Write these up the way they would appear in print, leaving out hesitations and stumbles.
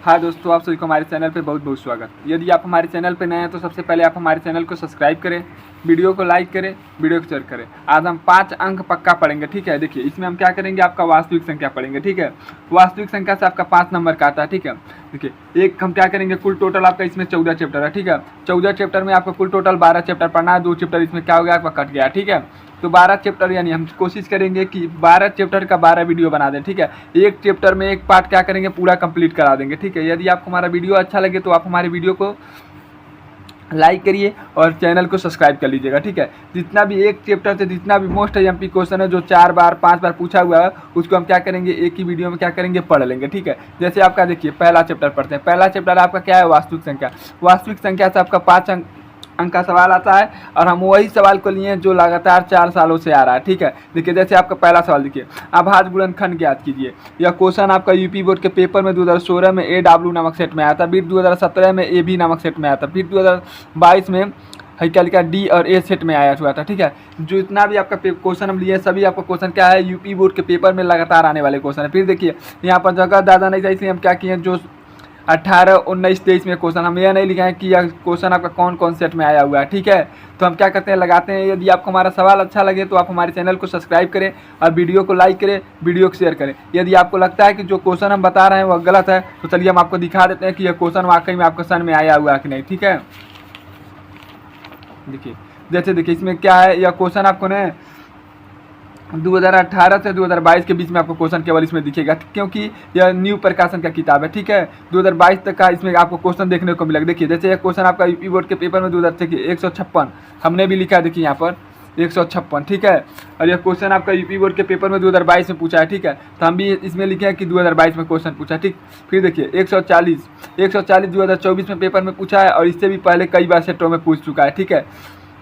हाँ दोस्तों, आप सभी को हमारे चैनल पे बहुत बहुत स्वागत। यदि आप हमारे चैनल पे नए हैं तो सबसे पहले आप हमारे चैनल को सब्सक्राइब करें, वीडियो को लाइक करें, वीडियो को शेयर करें। आज हम 5 अंक पक्का पढ़ेंगे, ठीक है। देखिए इसमें हम क्या करेंगे, आपका वास्तविक संख्या पढ़ेंगे, ठीक है। वास्तविक संख्या से आपका 5 नंबर का आता है, ठीक है। देखिए एक हम क्या करेंगे, कुल टोटल आपका इसमें 14 चैप्टर है, ठीक है। 14 चैप्टर में आपका कुल टोटल 12 चैप्टर पढ़ना है। 2 चैप्टर इसमें क्या हो गया, आपका कट गया, ठीक है। तो 12 चैप्टर, यानी हम कोशिश करेंगे कि 12 चैप्टर का 12 वीडियो बना दें, ठीक है। एक चैप्टर में एक पार्ट क्या करेंगे, पूरा कंप्लीट करा देंगे, ठीक है। यदि आपको हमारा वीडियो अच्छा लगे तो आप हमारे वीडियो को लाइक करिए और चैनल को सब्सक्राइब कर लीजिएगा, ठीक है। जितना भी एक चैप्टर से जितना भी मोस्ट एमपी क्वेश्चन है जो 4 बार 5 बार पूछा हुआ है, उसको हम क्या करेंगे, एक ही वीडियो में क्या करेंगे, पढ़ लेंगे, ठीक है। जैसे आपका देखिए पहला चैप्टर पढ़ते हैं। पहला चैप्टर आपका क्या है, वास्तविक संख्या। वास्तविक संख्या से आपका 5 अंक का सवाल आता है और हम वही सवाल को लिए जो लगातार 4 सालों से आ रहा है, ठीक है। देखिए जैसे आपका पहला सवाल देखिए, अभाज्य गुणनखंड ज्ञात कीजिए। यह क्वेश्चन आपका यूपी बोर्ड के पेपर में 2016 में AW नामक सेट में आया था, फिर 2017 में AB नामक सेट में आया था, फिर 2022 में क्या लिखा, D और A सेट में आया हुआ था, ठीक है। जो इतना भी आपका क्वेश्चन हम लिए सभी आपका क्वेश्चन क्या है, यूपी बोर्ड के पेपर में लगातार आने वाले क्वेश्चन है। फिर देखिए यहाँ पर जगह ज़्यादा नहीं था, इसलिए हम क्या किए, जो 18, 19, 23 में क्वेश्चन हम यह नहीं लिखे हैं कि यह क्वेश्चन आपका कौन कौन सेट में आया हुआ है, ठीक है। तो हम क्या करते हैं, लगाते हैं। यदि आपको हमारा सवाल अच्छा लगे तो आप हमारे चैनल को सब्सक्राइब करें और वीडियो को लाइक करें, वीडियो को शेयर करें। यदि आपको लगता है कि जो क्वेश्चन हम बता रहे हैं वह गलत है तो चलिए हम आपको दिखा देते हैं कि यह क्वेश्चन वाकई में आपके सन में आया हुआ है कि नहीं, ठीक है। देखिए जैसे देखिए इसमें क्या है, यह क्वेश्चन आपको ना 2018 से 2022 के बीच में आपको क्वेश्चन केवल इसमें दिखेगा, क्योंकि यह न्यू प्रकाशन का किताब है, ठीक है। 2022 तक का इसमें आपको क्वेश्चन देखने को मिलेगा। देखिए जैसे यह क्वेश्चन आपका यूपी बोर्ड के पेपर में 156 हमने भी लिखा है, देखिए यहाँ पर 156, ठीक है। और यह क्वेश्चन आपका यूपी बोर्ड के पेपर में 2022 में पूछा है, ठीक है। तो हम भी इसमें लिखे हैं कि 2022 में क्वेश्चन पूछा है, ठीक। फिर देखिए 140 2024 में पेपर में पूछा है और इससे भी पहले कई बार सेटों में पूछ चुका है, ठीक है।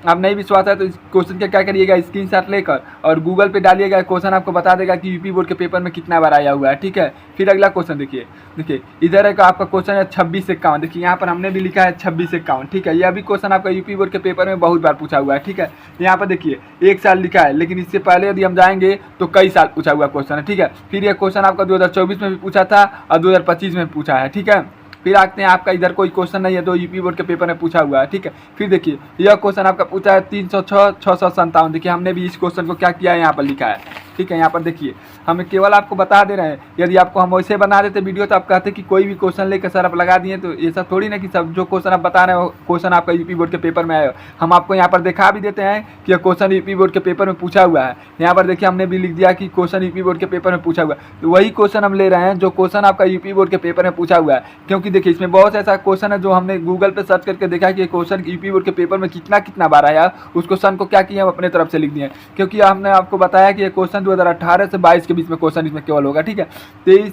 आप नहीं विश्वास है तो इस क्वेश्चन का क्या करिएगा, स्क्रीनशॉट लेकर और गूगल पे डालिएगा, क्वेश्चन आपको बता देगा कि यूपी बोर्ड के पेपर में कितना बार आया हुआ है, ठीक है। फिर अगला क्वेश्चन देखिए इधर है का आपका क्वेश्चन है 26 से 51। देखिए यहाँ पर हमने भी लिखा है 26 से 51, ठीक है। यह भी क्वेश्चन आपका यूपी बोर्ड के पेपर में बहुत बार पूछा हुआ है, ठीक है। यहाँ पर देखिए 1 साल लिखा है, लेकिन इससे पहले यदि हम जाएंगे तो कई साल पूछा हुआ क्वेश्चन है, ठीक है। फिर यह क्वेश्चन आपका 2024 में भी पूछा था और 2025 में पूछा है, ठीक है। फिर आते हैं आपका इधर कोई क्वेश्चन नहीं है तो यूपी बोर्ड के पेपर में पूछा हुआ है, ठीक है। फिर देखिए यह क्वेश्चन आपका पूछा है 306 657। देखिए हमने भी इस क्वेश्चन को क्या किया है, यहाँ पर लिखा है, ठीक है। यहाँ पर देखिए हमें केवल आपको बता दे रहे हैं। यदि आपको हम वैसे बना देते वीडियो तो आप कहते कि कोई भी क्वेश्चन लेकर सर आप लगा दिए, तो ये सब थोड़ी ना कि सब जो क्वेश्चन आप बता रहे हो क्वेश्चन आपका यूपी बोर्ड के पेपर में आया। हम आपको यहाँ पर दिखा भी देते हैं कि यह क्वेश्चन यूपी बोर्ड के पेपर में पूछा हुआ है। यहाँ पर देखिए हमने भी लिख दिया कि क्वेश्चन यूपी बोर्ड के पेपर में पूछा हुआ है। तो वही क्वेश्चन हम ले रहे हैं जो क्वेश्चन आपका यूपी बोर्ड के पेपर में पूछा हुआ है, क्योंकि देखिए इसमें बहुत ऐसा क्वेश्चन है जो हमने गूगल पे सर्च करके देखा कि क्वेश्चन यूपी बोर्ड के पेपर में कितना बार आया, उस क्वेश्चन को क्या किया हम अपने तरफ से लिख दिए, क्योंकि हमने आपको बताया कि ये क्वेश्चन 2018 से 22 के बीच में क्वेश्चन इसमें केवल होगा, ठीक है। 23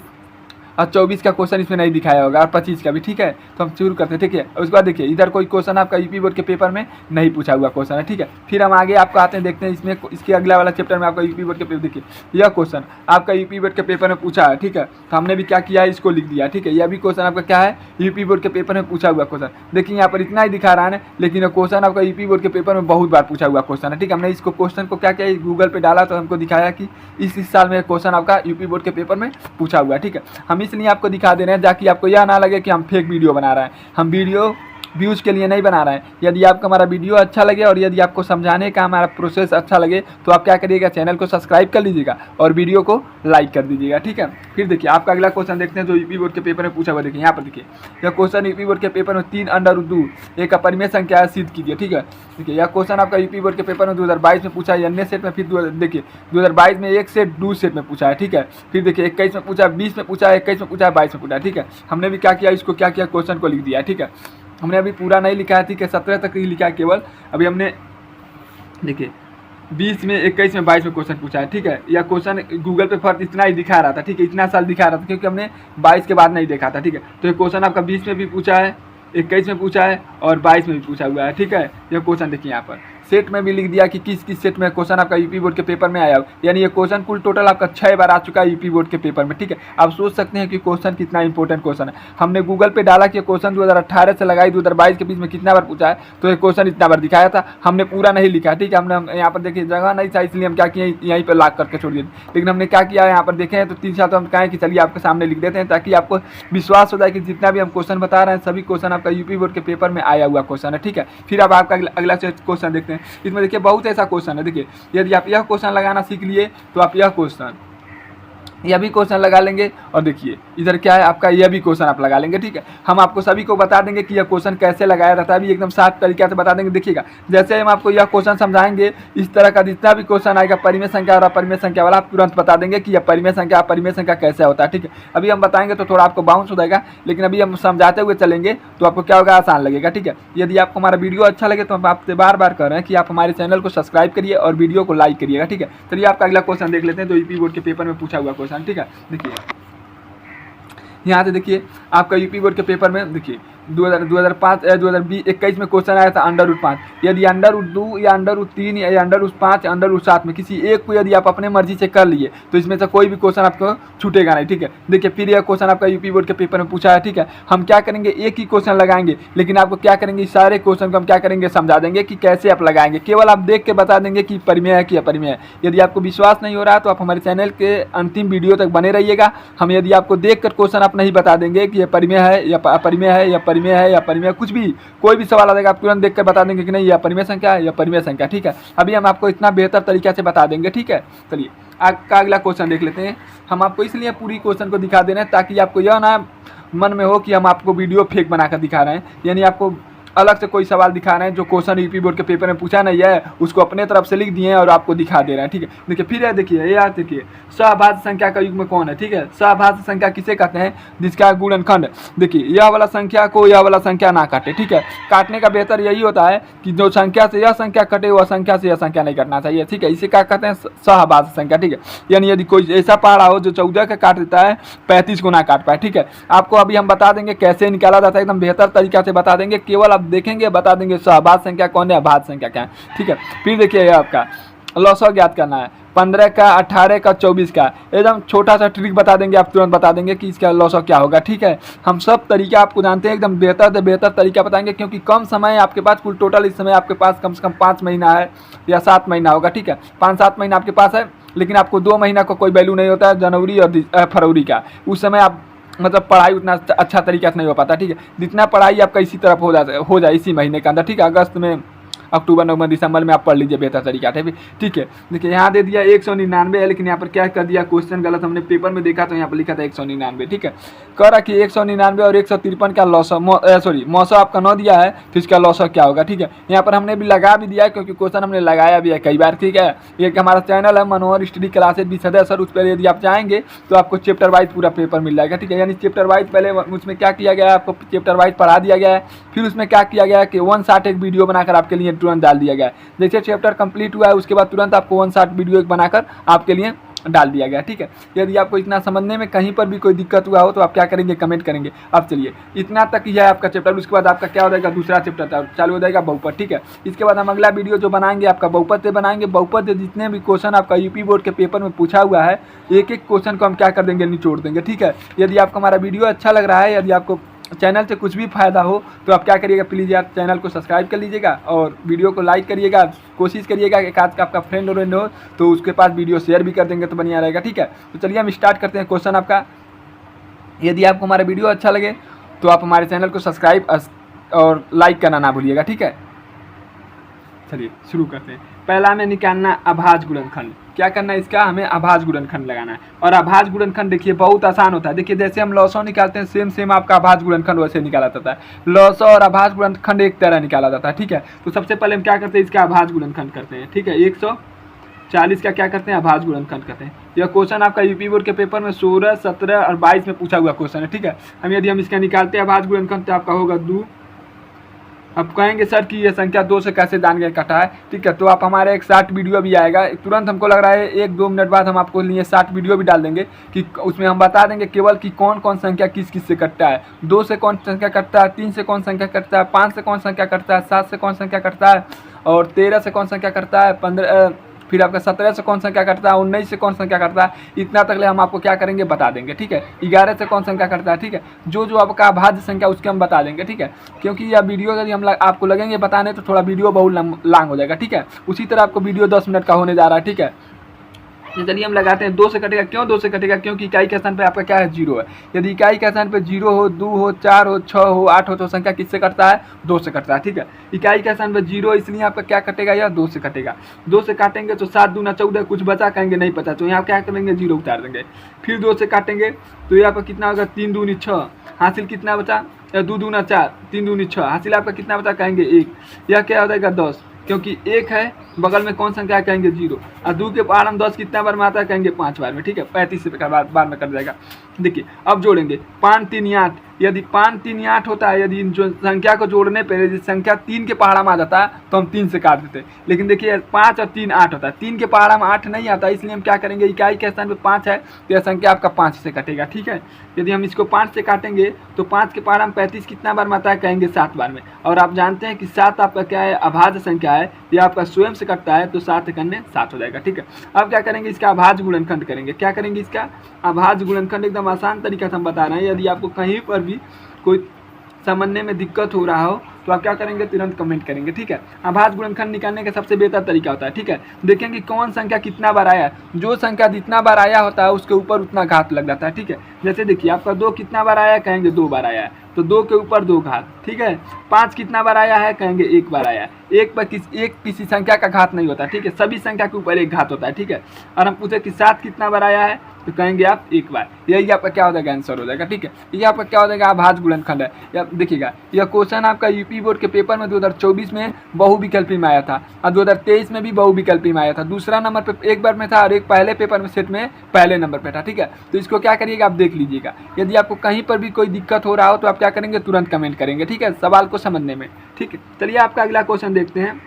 और 24 का क्वेश्चन इसमें नहीं दिखाया होगा और 25 का भी, ठीक है। तो हम शुरू करते हैं, ठीक है। उसके बाद देखिए इधर कोई क्वेश्चन आपका यूपी बोर्ड के पेपर में नहीं पूछा हुआ क्वेश्चन है, ठीक है। फिर हम आगे आपको आते हैं, देखते हैं इसमें इसके अगला वाला चैप्टर में आपका यूपी बोर्ड के पेपर। देखिए यह क्वेश्चन आपका यूपी बोर्ड के पेपर में पूछा है, ठीक है। तो हमने भी क्या किया है, इसको लिख दिया, ठीक है। यह भी क्वेश्चन आपका क्या है, यूपी बोर्ड के पेपर में पूछा हुआ क्वेश्चन। देखिए यहाँ पर इतना ही दिखा रहा है, लेकिन यह क्वेश्चन आपका यूपी बोर्ड के पेपर में बहुत बार पूछा हुआ क्वेश्चन है, ठीक है। हमने इसको क्वेश्चन को क्या किया, गूगल पे डाला तो हमको दिखाया कि इस साल में क्वेश्चन आपका यूपी बोर्ड के पेपर में पूछा हुआ है, ठीक है। हम इसलिए आपको दिखा दे रहे हैं ताकि आपको यह ना लगे कि हम फेक वीडियो बना रहे हैं। हम वीडियो व्यूज़ के लिए नहीं बना रहे हैं। यदि आपको हमारा वीडियो अच्छा लगे और यदि आपको समझाने का हमारा प्रोसेस अच्छा लगे तो आप क्या करिएगा, चैनल को सब्सक्राइब कर लीजिएगा और वीडियो को लाइक कर दीजिएगा, ठीक है। फिर देखिए आपका अगला क्वेश्चन देखते हैं जो यूपी बोर्ड के पेपर में पूछा हुआ। देखिए यहाँ पर देखिए यह क्वेश्चन यूपी बोर्ड के पेपर में 3√2 एक अपरिमेय संख्या है, सिद्ध कीजिए, ठीक है। देखिए यह क्वेश्चन आपका यूपी बोर्ड के पेपर में 2022 में पूछा है, अन्य सेट में। फिर देखिए 2022 में 1 सेट 2 सेट में पूछा है, ठीक है। फिर देखिए 21 में पूछा, 20 में पूछा, 21 में पूछा, 22 में पूछा, ठीक है। हमने भी क्या किया, इसको क्या किया, क्वेश्चन को लिख दिया, ठीक है। हमने अभी पूरा नहीं लिखा है, ठीक है। 17 तक ही लिखा है केवल। अभी हमने देखिए 20 में 21 में 22 में क्वेश्चन पूछा है, ठीक है। यह क्वेश्चन गूगल पे फर्स्ट इतना ही दिखा रहा था, ठीक है। इतना साल दिखा रहा था क्योंकि हमने 22 के बाद नहीं देखा था, ठीक है। तो ये क्वेश्चन आपका 20 में भी पूछा है, 21 में पूछा है और 22 में भी पूछा हुआ है, ठीक है। यह क्वेश्चन देखिए यहाँ पर सेट में भी लिख दिया कि किस किस सेट में क्वेश्चन आपका यूपी बोर्ड के पेपर में आया हो। यानी ये क्वेश्चन कुल टोटल आपका 6 बार आ चुका है यूपी बोर्ड के पेपर में, ठीक है। आप सोच सकते हैं कि क्वेश्चन कितना इंपॉर्टेंट क्वेश्चन है। हमने गूगल पे डाला कि क्वेश्चन 2018 से लगाई 2022 के बीच में कितना बार पूछा है, तो ये क्वेश्चन इतना बार दिखाया था। हमने पूरा नहीं लिखा, ठीक है। हमने यहाँ पर देखिए जगह नहीं था, इसलिए हम क्या किए यहीं पर लाख करके छोड़ दिए। लेकिन हमने क्या किया यहाँ पर देखें तो 3 साल तो हम कहें कि चलिए आपके सामने लिख देते हैं, ताकि आपको विश्वास हो जाए कि जितना भी हम क्वेश्चन बता रहे हैं सभी क्वेश्चन आपका यूपी बोर्ड के पेपर में आया हुआ क्वेश्चन है, ठीक है। फिर अब आपका अगला क्वेश्चन देखते हैं। इसमें देखिए बहुत ऐसा क्वेश्चन है। देखिए यदि आप यह क्वेश्चन लगाना सीख लिए तो आप यह क्वेश्चन यह भी क्वेश्चन लगा लेंगे। और देखिए इधर क्या है आपका, यह भी क्वेश्चन आप लगा लेंगे, ठीक है। हम आपको सभी को बता देंगे कि यह क्वेश्चन कैसे लगाया जाता है, अभी एकदम साफ तरीके से बता देंगे। देखिएगा जैसे हम आपको यह क्वेश्चन समझाएंगे, इस तरह का जितना भी क्वेश्चन आएगा परिमेय संख्या और अपरिमेय संख्या वाला, आप तुरंत बता देंगे कि यह परिमेय संख्या अपरिमेय संख्या कैसे होता है, ठीक है। अभी हम बताएंगे तो थोड़ा आपको बाउंस हो जाएगा, लेकिन अभी हम समझाते हुए चलेंगे तो आपको क्या होगा, आसान लगेगा, ठीक है। यदि आपको हमारा वीडियो अच्छा लगे तो हम आपसे बार बार कह रहे हैं कि आप हमारे चैनल को सब्सक्राइब करिए और वीडियो को लाइक करिएगा, ठीक है। चलिए आपका अगला क्वेश्चन देख लेते हैं जो यूपी बोर्ड के पेपर में पूछा हुआ क्वेश्चन, ठीक है। देखिए यहाँ से देखिए आपका यूपी बोर्ड के पेपर में देखिए 2021 में क्वेश्चन आया था √5। यदि √2 या √3 या √5 या √7 में किसी एक को यदि आप अपने मर्जी से कर लिए तो इसमें से कोई भी क्वेश्चन आपको छूटेगा नहीं, ठीक है। देखिए फिर यह क्वेश्चन आपका यूपी बोर्ड के पेपर में पूछा है, ठीक है। हम क्या करेंगे, एक ही क्वेश्चन लगाएंगे, लेकिन आपको क्या करेंगे, इस सारे क्वेश्चन को हम क्या करेंगे, समझा देंगे कि कैसे आप लगाएंगे। केवल आप देख के बता देंगे कि परिमेय है कि अपरिमेय है। यदि आपको विश्वास नहीं हो रहा तो आप हमारे चैनल के अंतिम वीडियो तक बने रहिएगा। हम यदि आपको देख कर क्वेश्चन आप नहीं बता देंगे कि यह परिमेय है या अपरिमेय है या परिमेय है या परिमेय, कुछ भी कोई भी सवाल आ जाएगा आप तुरंत देखकर बता देंगे कि नहीं यह परिमेय संख्या है या परिमेय संख्या, ठीक है। अभी हम आपको इतना बेहतर तरीके से बता देंगे, ठीक है। चलिए आपका अगला क्वेश्चन देख लेते हैं। हम आपको इसलिए पूरी क्वेश्चन को दिखा दे रहे हैं ताकि आपको यह ना मन में हो कि हम आपको वीडियो फेक बनाकर दिखा रहे हैं, यानी आपको अलग से कोई सवाल दिखा रहे हैं जो क्वेश्चन यूपी बोर्ड के पेपर में पूछा नहीं है, उसको अपने तरफ से लिख दिए हैं और आपको दिखा दे रहे हैं, ठीक है। देखिए फिर है, देखिए यार, देखिए सहभाज्य संख्या का युग्म कौन है, ठीक है। सहभाज्य संख्या किसे कहते हैं, जिसका गुणनखंड देखिए यह वाला संख्या को यह वाला संख्या ना काटे, ठीक है। काटने का बेहतर यही होता है कि जो संख्या से यह संख्या कटे वह संख्या से यह संख्या नहीं कटना चाहिए, ठीक है। इसे क्या कहते हैं, सहभाज्य संख्या, ठीक है। यानी यदि कोई ऐसा पहाड़ा हो जो 14 का काट देता है 35 को ना काट पाए, ठीक है। आपको अभी हम बता देंगे कैसे निकाला जाता है, एकदम बेहतर तरीका से बता देंगे। केवल आप देखेंगे, बता देंगे सहभाज्य संख्या कौन है, अभाज्य संख्या क्या है, ठीक है। फिर देखिए आपका लॉसव ज्ञात करना है, 15 का, 18 का, 24 का, एकदम छोटा सा ट्रिक बता देंगे, आप तुरंत बता देंगे कि इसका लॉसव क्या होगा, ठीक है। हम सब तरीका आपको जानते हैं, एकदम बेहतर से बेहतर तरीका बताएंगे, क्योंकि कम समय आपके पास, कुल टोटल इस समय आपके पास कम से कम 5 महीना है या 7 महीना होगा, ठीक है। 5-7 महीना आपके पास है, लेकिन आपको 2 महीना का कोई वैल्यू नहीं होता है, जनवरी और फरवरी का। उस समय आप मतलब पढ़ाई उतना अच्छा तरीका से नहीं हो पाता, ठीक है। जितना पढ़ाई आपका इसी तरफ हो जाए इसी महीने के अंदर, ठीक है। अगस्त में, अक्टूबर, नवंबर, दिसंबर में आप पढ़ लीजिए बेहतर तरीका है, ठीक है। देखिए यहाँ दे दिया 199 है, लेकिन यहाँ पर क्या कर दिया, क्वेश्चन गलत हमने पेपर में देखा तो यहाँ पर लिखा था 199, ठीक है। कह रहा कि 199 और 153 का मौसम आपका 9 दिया है, तो इसका लॉसव क्या होगा, ठीक है। यहाँ पर हमने भी लगा भी दिया है, क्योंकि क्वेश्चन हमने लगाया भी है कई बार, ठीक है। एक हमारा चैनल है मनोहर स्टडी क्लासेज 20 सर, उस पर यदि आप चाहेंगे तो आपको चैप्टर वाइज पूरा पेपर मिल जाएगा, ठीक है। यानी चैप्टर वाइज पहले उसमें क्या किया गया है, आपको चैप्टर वाइज पढ़ा दिया गया है, फिर उसमें क्या किया गया है कि 1 शॉट एक वीडियो बनाकर आपके लिए तुरंत डाल दिया गया है। जैसे चैप्टर कंप्लीट हुआ है उसके बाद तुरंत आपको 1 शॉट वीडियो एक बनाकर आपके लिए डाल दिया गया, ठीक है। यदि आपको इतना समझने में कहीं पर भी कोई दिक्कत हुआ हो तो आप क्या करेंगे, कमेंट करेंगे। अब चलिए इतना तक ही है आपका चैप्टर, उसके बाद आपका क्या हो जाएगा, दूसरा चैप्टर चालू हो जाएगा, बहुपद, ठीक है। इसके बाद हम अगला वीडियो जो बनाएंगे आपका बहुपद से बनाएंगे। बहुपद से जितने भी क्वेश्चन आपका यूपी बोर्ड के पेपर में पूछा हुआ है, एक एक क्वेश्चन को हम क्या कर देंगे, निचोड़ देंगे, ठीक है। यदि आपको हमारा वीडियो अच्छा लग रहा है, यदि आपको चैनल से कुछ भी फायदा हो तो आप क्या करिएगा, प्लीज़ यार चैनल को सब्सक्राइब कर लीजिएगा और वीडियो को लाइक करिएगा। कोशिश करिएगा कि आज का आपका फ्रेंड हो तो उसके पास वीडियो शेयर भी कर देंगे तो बढ़िया रहेगा, ठीक है। तो चलिए हम स्टार्ट करते हैं क्वेश्चन आपका। यदि आपको हमारा वीडियो अच्छा लगे तो आप हमारे चैनल को सब्सक्राइब और लाइक करना ना भूलिएगा, ठीक है। चलिए शुरू करते हैं। पहला हमें निकालना अभाज्य गुणनखंड। क्या करना है इसका, हमें अभाज्य गुणनखंड लगाना है। और अभाज्य गुणनखंड देखिए बहुत आसान होता है। देखिए जैसे हम लॉसव निकालते हैं सेम आपका अभाज्य गुणनखंड वैसे निकाला जाता है। लॉसव और अभाज्य गुणनखंड एक तरह निकाला जाता है, ठीक है। तो सबसे पहले हम क्या करते हैं, इसका अभाज्य गुणनखंड करते हैं, ठीक है। 140 का क्या करते हैं, अभाज्य गुणनखंड करते हैं। यह क्वेश्चन आपका यूपी बोर्ड के पेपर में 16, 17 और 22 में पूछा हुआ क्वेश्चन है, ठीक है। यदि हम इसका निकालते हैं अभाज्य गुणनखंड तो आपका होगा 2 अब कहेंगे सर कि ये संख्या 2 से कैसे जान के कटा है, ठीक है। तो आप हमारे एक शॉर्ट वीडियो भी आएगा तुरंत, हमको लग रहा है 1-2 मिनट बाद हम आपको लिए शॉर्ट वीडियो भी डाल देंगे कि उसमें हम बता देंगे केवल कि कौन कौन संख्या किस किस से कटता है। 2 से कौन संख्या कटता है, 3 से कौन संख्या कटता है, 5 से कौन संख्या कटता है, 7 से कौन संख्या कटता है, और 13 से कौन संख्या कटता है, 15 फिर आपका 17 से कौन संख्या कटता है, 19 से कौन संख्या कटता है, इतना तक ले हम आपको क्या करेंगे बता देंगे, ठीक है। 11 से कौन संख्या कटता है, ठीक है। जो जो आपका अभाज्य संख्या उसके हम बता देंगे, ठीक है। क्योंकि यह वीडियो यदि हम आपको लगेंगे बताने तो थोड़ा वीडियो बहुत लॉन्ग हो जाएगा, ठीक है। उसी तरह आपको वीडियो 10 मिनट का होने जा रहा है, ठीक है। चलिए हम लगाते हैं 2 से कटेगा। क्यों 2 से कटेगा? क्योंकि इकाई के स्थान पे आपका क्या है, 0 है। यदि इकाई के स्थान पे 0 हो, 2 हो, 4 हो, 6 हो, 8 हो तो संख्या किससे कटता है, 2 से कटता है, ठीक है। इकाई के स्थान पे 0 इसलिए आपका क्या कटेगा, यह 2 से कटेगा। 2 से काटेंगे तो 7 दूना 14, कुछ बचा कहेंगे नहीं पता, तो यहाँ क्या करेंगे 0 उतार देंगे। फिर 2 से काटेंगे तो यहाँ पर कितना होगा, 3 दूनी 6, हासिल कितना बचा, 2 दूना 4, 3 दूनी 6, हासिल आपका कितना बचा कहेंगे 1। यह क्या हो जाएगा 10, क्योंकि 1 है बगल में कौन संख्या कहेंगे 0, और 2 के पहाड़ हम 10 कितना बार में आता है कहेंगे 5 बार में, ठीक है। 35 बार में कट जाएगा। देखिए अब जोड़ेंगे 5 3 8, यदि 5 3 8 होता है, यदि जो संख्या को जोड़ने पर यदि संख्या 3 के पहाड़ा में आ जाता है तो हम 3 से काट देते, लेकिन देखिए 5 और 3 8 होता है, 3 के पहाड़ा में 8 नहीं आता, इसलिए हम क्या करेंगे, इकाई के स्थान पे 5 है तो यह संख्या आपका 5 से कटेगा, ठीक है। यदि हम इसको 5 से काटेंगे तो 5 के पहाड़ा में 35 कितना बार में आता है कहेंगे 7 बार में, और आप जानते हैं कि 7 आपका क्या है, अभाज्य संख्या है, यह आपका स्वयं से कटता है तो 7 करने 7 हो जाएगा, ठीक है। अब क्या करेंगे, इसका अभाज्य गुणनखंड करेंगे। क्या करेंगे, इसका अभाज्य गुणनखंड एकदम आसान तरीका से हम बता रहे हैं। यदि आपको कहीं पर भी कोई समझने में दिक्कत हो रहा हो तो आप क्या करेंगे, तुरंत कमेंट करेंगे, ठीक है। अभाज्य गुणनखंड निकालने का सबसे बेहतर तरीका होता है, ठीक है। देखेंगे कौन संख्या कितना बार आया है, जो संख्या जितना बार आया होता है उसके ऊपर उतना घात लग जाता है, ठीक है। जैसे देखिए आपका 2 कितना बार आया है कहेंगे 2 बार आया है, तो 2 के ऊपर 2 घात, ठीक है। 5 कितना बार आया है कहेंगे 1 बार आया है। एक पर किसी संख्या का घात नहीं होता, ठीक है, सभी संख्या के ऊपर 1 घात होता है, ठीक है। और हम पूछे कि 7 कितना बार आया है तो कहेंगे आप 1 बार, यही आपका क्या हो जाएगा, आंसर हो जाएगा, ठीक है। ये आपका क्या हो जाएगा, अभाज्य गुणनखंड है। या देखिएगा यह क्वेश्चन आपका यूपी बोर्ड के पेपर में 2024 में बहुविकल्पी में आया था, और 2023 में भी बहुविकल्पी में आया था। दूसरा नंबर पे एक बार में था और एक पहले पेपर में सेट में पहले नंबर पे था, ठीक है। तो इसको क्या करिएगा, आप देख लीजिएगा। यदि आपको कहीं पर भी कोई दिक्कत हो रहा हो तो आप क्या करेंगे, तुरंत कमेंट करेंगे, ठीक है, सवाल को समझने में, ठीक है। चलिए आपका अगला क्वेश्चन देखते हैं।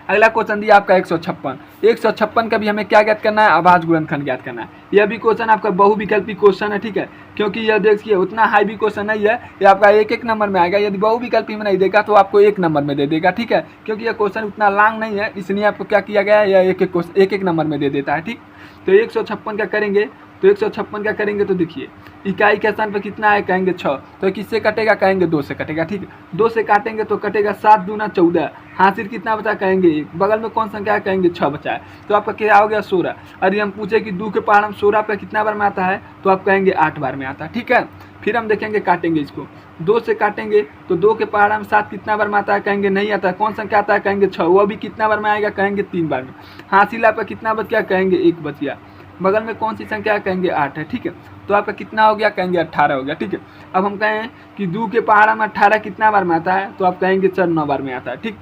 अगला क्वेश्चन दिया आपका 156 का भी हमें क्या ज्ञात करना है, अभाज्य गुणनखंड ज्ञात करना है। यह भी क्वेश्चन आपका बहुविकल्पी क्वेश्चन है, ठीक है, क्योंकि यह देखिए उतना हाई भी क्वेश्चन नहीं है, ये आपका 1-1 नंबर में आएगा। यदि बहुविकल्पी में नहीं देगा तो आपको 1 नंबर में दे देगा, ठीक है, क्योंकि यह क्वेश्चन उतना लॉन्ग नहीं है, इसलिए आपको क्या किया गया है, यह 1-1 नंबर में दे देता है, ठीक। तो 156 का करेंगे तो 156 का करेंगे तो देखिए इकाई के स्थान पर कितना है कहेंगे 6, तो किससे कटेगा कहेंगे 2 से कटेगा, ठीक है। 2 से काटेंगे तो कटेगा 7 दूना 14, हासिल कितना बचा कहेंगे 1, बगल में कौन संख्या है कहेंगे 6 बचा है, तो आपका क्या हो गया 16। अरे हम पूछे कि 2 के पहाड़ में 16 पे कितना बार में आता है तो आप कहेंगे 8 बार में आता है, ठीक है। फिर हम देखेंगे काटेंगे इसको, 2 से काटेंगे तो 2 के पहाड़ में 7 कितना बार में आता है कहेंगे नहीं आता है, कौन संख्या आता है कहेंगे 6, वो भी कितना बार में आएगा कहेंगे 3 बार में। हासिल आपका कितना बच गया कहेंगे 1 बच गया, बगल में कौन सी संख्या है कहेंगे 8 है, ठीक है। तो आपका कितना हो गया कहेंगे 18 हो गया, ठीक है। अब हम कहें कि 2 के पहाड़ा में 18 कितना बार में आता है तो आप कहेंगे 4 9 बार में आता है, ठीक।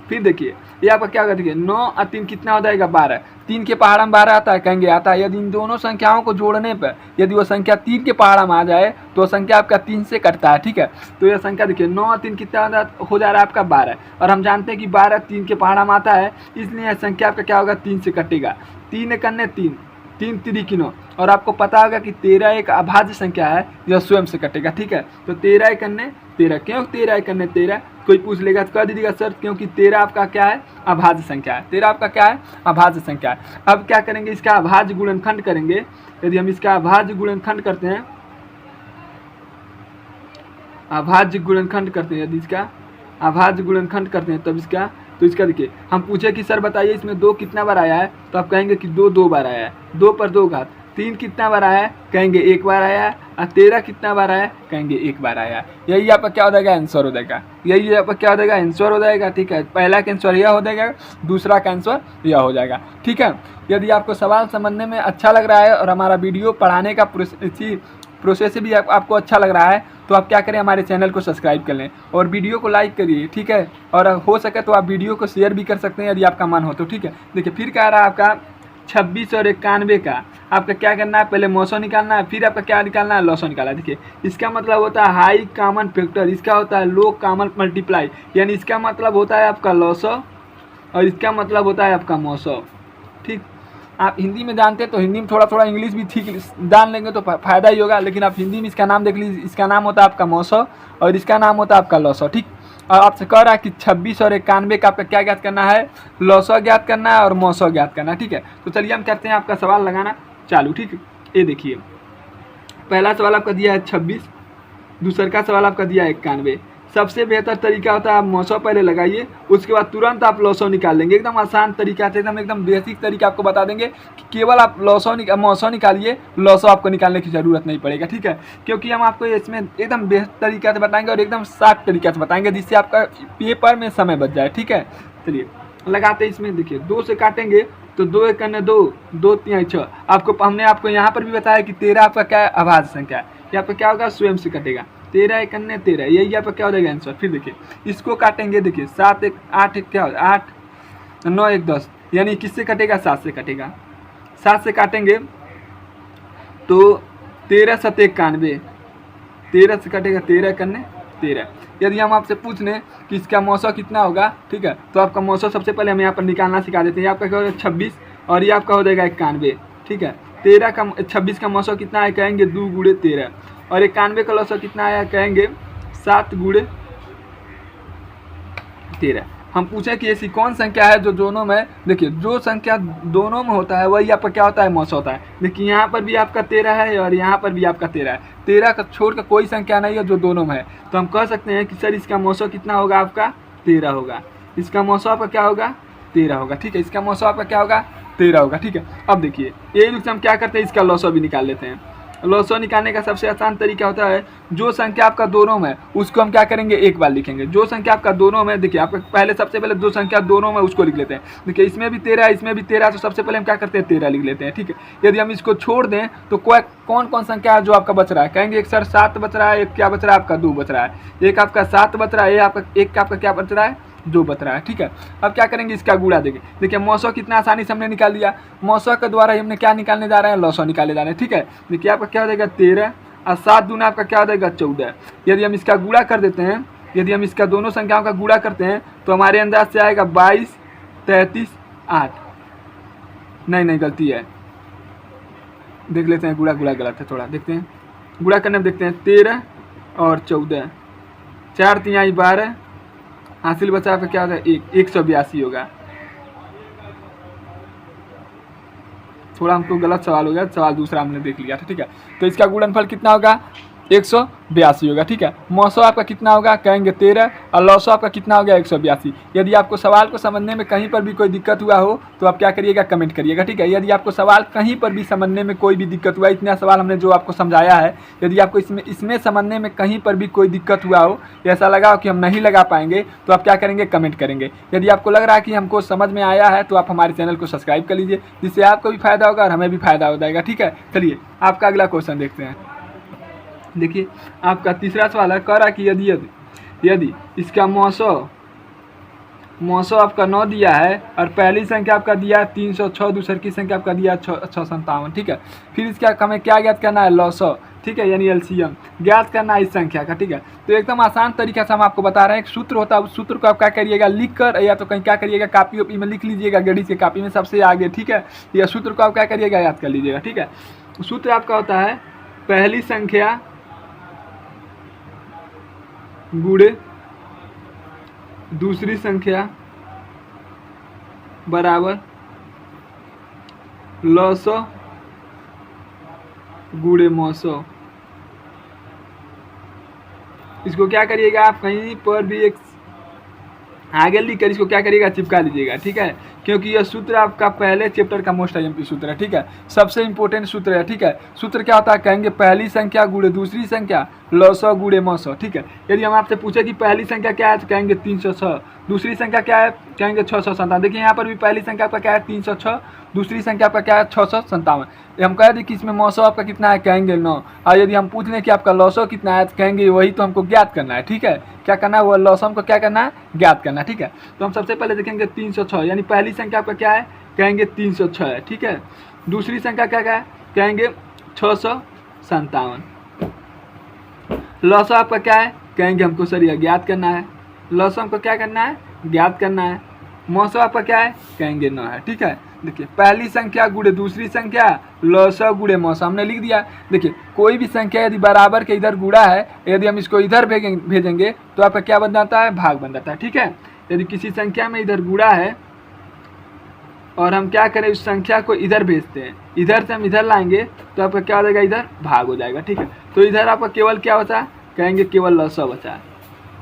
फिर देखिए ये आपका क्या होगा, देखिए 9 और 3 कितना हो जाएगा 12, 3 के पहाड़ा में 12 आता है कहेंगे आता है। यदि इन दोनों संख्याओं को जोड़ने पर यदि वो संख्या 3 के पहाड़ा में आ जाए तो संख्या आपका 3 से कटता है, ठीक है। तो यह संख्या देखिए 9 और 3 कितना हो जा रहा है आपका 12, और हम जानते हैं कि 12 3 के पहाड़ा में आता है, इसलिए यह संख्या आपका क्या होगा 3 से कटेगा। 3 करने 3 3 3 की 9, और आपको पता होगा कि 13 एक अभाज्य संख्या है, यह स्वयं से कटेगा, ठीक है। तो 13 करने 13, क्यों 13 करने 13, कोई पूछ लेगा तो कह दीजिएगा सर क्योंकि 13 आपका क्या है अभाज्य संख्या है, 13 आपका क्या है अभाज्य संख्या है। अब क्या करेंगे, इसका अभाज्य गुणनखंड करेंगे। यदि हम इसका अभाज्य गुणनखंड करते हैं, अभाज्य गुणनखंड करते हैं, यदि इसका अभाज्य गुणनखंड करते हैं तब इसका, तो इसका देखिए हम पूछे कि सर बताइए इसमें 2 कितना बार आया है तो आप कहेंगे कि 2 बार आया है, 2 पर 2 घात। 3 कितना बार आया है कहेंगे 1 बार आया है, और 13 कितना बार आया है कहेंगे 1 बार आया है। यही आपका क्या हो जाएगा आंसर हो जाएगा, यही आपका क्या हो जाएगा आंसर हो जाएगा, ठीक है। पहला का आंसर यह हो जाएगा, दूसरा का आंसर यह हो जाएगा, ठीक है। यदि आपको सवाल समझने में अच्छा लग रहा है और हमारा वीडियो पढ़ाने का प्रोसेस भी आपको अच्छा लग रहा है तो आप क्या करें, हमारे चैनल को सब्सक्राइब कर लें और वीडियो को लाइक करिए, ठीक है। और हो सके तो आप वीडियो को शेयर भी कर सकते हैं यदि आपका मन हो तो, ठीक है। देखिए फिर क्या आ रहा है आपका 26 और 91 का आपका क्या करना है, पहले मौसो निकालना है, फिर आपका क्या निकालना है, लॉसो निकालना है। देखिए इसका मतलब होता है हाई कॉमन फैक्टर, इसका होता है लो कॉमन मल्टीप्लाई, यानी इसका मतलब होता है आपका लॉसो और इसका मतलब होता है आपका मौसो। ठीक, आप हिंदी में जानते हैं तो हिंदी में थोड़ा थोड़ा इंग्लिश भी ठीक जान लेंगे तो फ़ायदा ही होगा, लेकिन आप हिंदी में इसका नाम देख लीजिए, इसका नाम होता है आपका मौसो और इसका नाम होता है आपका लॉसो। ठीक, और आपसे कह रहा है कि 26 और 91 का आपका क्या ज्ञात करना है, लॉसो ज्ञात करना है और मौसो ज्ञात करना है। ठीक है, तो चलिए हम करते हैं आपका सवाल लगाना चालू। ठीक, ये देखिए पहला सवाल आपका दिया है 26, दूसरा का सवाल आपका दिया है 91। सबसे बेहतर तरीका होता है आप मौसो पहले लगाइए, उसके बाद तुरंत आप लॉसो निकाल लेंगे। एकदम आसान तरीका से, एकदम बेसिक तरीका आपको बता देंगे कि केवल आप मौसो निकालिए, लॉसो आपको निकालने की ज़रूरत नहीं पड़ेगा। ठीक है, क्योंकि हम आपको इसमें एकदम बेस्ट तरीका से बताएंगे और एकदम शार्प तरीका से बताएंगे, जिससे आपका पेपर में समय बच जाए। ठीक है, चलिए लगाते हैं। इसमें देखिए 2 से काटेंगे तो 2 एक 2, 2 3 6। हमने आपको यहाँ पर भी बताया कि 13 आपका क्या है, अभाज्य संख्या है। यहाँ पर क्या होगा, स्वयं से कटेगा, 13 एक 13, यही यहाँ पर क्या हो जाएगा आंसर। फिर देखिए इसको काटेंगे, देखिए 7 एक 8 एक क्या हो, 8 9 एक 10, यानी किससे कटेगा, 7 से कटेगा। 7 से काटेंगे तो 13 7 91, 13 से कटेगा, 13 एक 13। यदि हम आपसे पूछ लें कि इसका मौसो कितना होगा, ठीक है, तो आपका मौसो सबसे पहले हम यहाँ पर निकालना सिखा देते हैं। आपका क्या होगा 26 और ये आपका हो जाएगा 91। ठीक है, 26 का मौसो कितना है, कहेंगे 2 गुणे 13 और 91 का लौसो कितना आया, कहेंगे 7 गुणे 13। हम पूछें कि ऐसी कौन संख्या है जो दोनों में, देखिए जो संख्या दोनों में होता है वही आपका क्या होता है, मौसो होता है। देखिए यहाँ पर भी आपका 13 है और यहाँ पर भी आपका 13 है, 13 का छोड़ कर कोई संख्या नहीं है जो दोनों में है। तो हम कह सकते हैं कि सर इसका मौसो कितना होगा, आपका 13 होगा। इसका मौसो आपका क्या होगा, 13 होगा। ठीक है, इसका मौसो आपका क्या होगा, 13 होगा। ठीक है, अब देखिए यही हम क्या करते हैं, इसका लॉसो भी निकाल लेते हैं। लॉसो निकालने का सबसे आसान तरीका होता है, जो संख्या आपका दोनों में उसको हम क्या करेंगे, एक बार लिखेंगे। जो संख्या आपका दोनों में, देखिए आपका पहले सबसे पहले जो संख्या दोनों में उसको लिख लेते हैं। देखिए इसमें भी 13 है, इसमें भी 13, तो सबसे पहले हम क्या करते हैं, 13 लिख लेते हैं। ठीक है, यदि हम इसको छोड़ दें तो कौन कौन संख्या है जो आपका बच रहा है, कहेंगे एक सर 7 बच रहा है, एक क्या बच रहा है आपका 2 बच रहा है, एक आपका 7 बच रहा है, एक आपका क्या बच रहा है, 2 बच रहा है। ठीक है, अब क्या करेंगे, इसका गुणा देंगे। देखिए मौसो कितना आसानी से हमने निकाल दिया, मौसो के द्वारा हमने क्या निकालने जा रहे हैं, लॉसो निकालने जा रहे हैं। ठीक है, देखिए आपका क्या हो जाएगा 13 और 7 दूना आपका क्या हो जाएगा 14। यदि हम इसका गुणा कर देते हैं, यदि हम इसका दोनों संख्याओं का गुणा करते हैं तो हमारे अंदाज से आएगा 22 33 8। नहीं गलती है, देख लेते हैं, गुणा गलत है, थोड़ा देखते हैं, गुणा करने में देखते हैं 13 और 14, 4 3 12, हासिल बचा पे क्या होगा 182 होगा। थोड़ा हमको गलत सवाल हो गया, सवाल दूसरा हमने देख लिया था। ठीक है, तो इसका गुणनफल कितना होगा, 182 होगा। ठीक है, मौसो आपका कितना होगा, कहेंगे 13 और लॉसो आपका कितना हो गया 182। यदि आपको सवाल को समझने में कहीं पर भी कोई दिक्कत हुआ हो तो आप क्या करिएगा, कमेंट करिएगा। ठीक है, यदि आपको सवाल कहीं पर भी समझने में कोई भी दिक्कत हुआ, इतना सवाल हमने जो आपको समझाया है, यदि आपको इसमें समझने में कहीं पर भी कोई दिक्कत हुआ हो, ऐसा लगा हो कि हम नहीं लगा पाएंगे, तो आप क्या करेंगे, कमेंट करेंगे। यदि आपको लग रहा है कि हमको समझ में आया है तो आप हमारे चैनल को सब्सक्राइब कर लीजिए, जिससे आपको भी फायदा होगा और हमें भी फायदा हो जाएगा। ठीक है, चलिए आपका अगला क्वेश्चन देखते हैं। देखिए आपका तीसरा सवाल है, कह रहा है कि यदि इसका मौसो आपका 9 दिया है और पहली संख्या आपका दिया है 306, दूसरी की संख्या आपका दिया है 657। ठीक है, फिर इसका हमें क्या ज्ञात करना है, लॉसो। ठीक है, यानी एलसीएम ज्ञात करना है इस संख्या का। ठीक है, तो एकदम आसान तरीका से हम आपको बता रहे हैं, एक सूत्र होता है, उस सूत्र को आप क्या करिएगा, लिख कर या तो कहीं क्या करिएगा, कापी ओपी में लिख लीजिएगा, गणित की कापी में सबसे आगे। ठीक है, यह सूत्र को आप क्या करिएगा, याद कर लीजिएगा। ठीक है, सूत्र आपका होता है पहली संख्या गुणे दूसरी संख्या बराबर लॉसो गुणे मौसो। इसको क्या करिएगा, आप कहीं पर भी एक आगे लिख कर इसको क्या करिएगा, चिपका लीजिएगा। ठीक है, क्योंकि यह सूत्र आपका पहले चैप्टर का मोस्ट आईएमपी सूत्र है। ठीक है, सबसे इंपॉर्टेंट सूत्र है। ठीक है, सूत्र क्या होता है, कहेंगे पहली संख्या गुणे दूसरी संख्या लॉसो गुणे मौसो। ठीक है, यदि हम आपसे पूछे कि पहली संख्या क्या है तो कहेंगे 306, दूसरी संख्या क्या है, कहेंगे 657। देखिए यहाँ पर भी पहली संख्या आपका क्या है 306 दूसरी संख्या आपका क्या है 657। हम कह दें कि इसमें मौसो आपका कितना है, कहेंगे 9। और यदि हम पूछ लें कि आपका लौसो कितना है, तो कहेंगे वही तो हमको ज्ञात करना है। ठीक है, क्या करना है, वो लौसो हमको क्या करना है, ज्ञात करना है। ठीक है, तो हम सबसे पहले देखेंगे 306, यानी पहली संख्या आपका क्या है, कहेंगे 306 है। ठीक है, दूसरी संख्या क्या क्या है, कहेंगे 657। लौसो आपका क्या है, कहेंगे हमको सर यह ज्ञात करना है। लौसो हमको क्या करना है, ज्ञात करना है। मौसो आपका क्या है, कहेंगे 9 है। ठीक है, देखिए पहली संख्या गुड़े दूसरी संख्या, लौसो गुड़े मौसो हमने लिख दिया। देखिए कोई भी संख्या यदि बराबर के इधर गुड़ा है, यदि हम इसको इधर भेजेंगे तो आपका क्या बन जाता है, भाग बन जाता है। ठीक है, यदि किसी संख्या में इधर गुड़ा है और हम क्या करें, उस संख्या को इधर भेजते हैं, इधर से हम इधर लाएंगे तो आपका क्या हो जाएगा, इधर भाग हो जाएगा। ठीक है, तो इधर आपका केवल क्या बचा, कहेंगे केवल लौसो बचा।